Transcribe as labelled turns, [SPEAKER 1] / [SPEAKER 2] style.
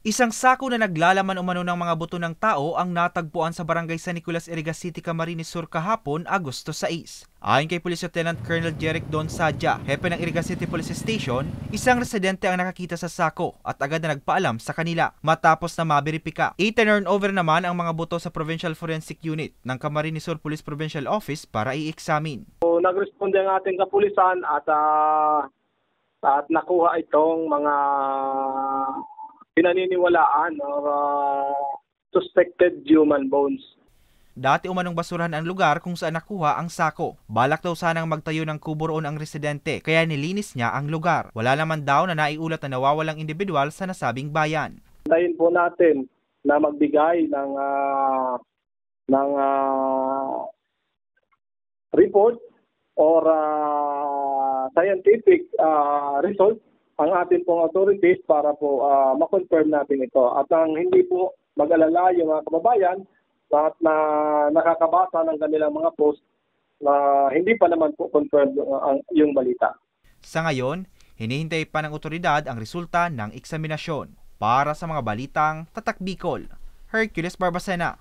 [SPEAKER 1] Isang sako na naglalaman umano ng mga buto ng tao ang natagpuan sa barangay San Nicolas, Irigas City, Camarines Sur kahapon, Agosto 6. Ayon kay Police Lieutenant Colonel Jeric Don Sadja, hepe ng Irigas City Police Station, isang residente ang nakakita sa sako at agad na nagpaalam sa kanila matapos na maberipika. I-turn over naman ang mga buto sa Provincial Forensic Unit ng Camarines Sur Police Provincial Office para i-examine.
[SPEAKER 2] So, nagresponde ang ating kapulisan at nakuha itong mga pinaniniwalaan or suspected human bones.
[SPEAKER 1] Dati umanong basurahan ang lugar kung saan nakuha ang sako. Balak daw sanang magtayo ng kubo roon ang residente, kaya nilinis niya ang lugar. Wala naman daw na naiulat na nawawalang individual sa nasabing bayan.
[SPEAKER 2] Hintayin po natin na magbigay ng report or scientific result ang ating pong authorities para po ma-confirm natin ito. At ang hindi po mag-alala yung mga kababayan at na nakakabasa ng kanilang mga post na hindi pa naman po confirmed yung balita.
[SPEAKER 1] Sa ngayon, hinihintay pa ng otoridad ang resulta ng eksaminasyon. Para sa mga balitang Tatak Bicol, Hercules Barbacena.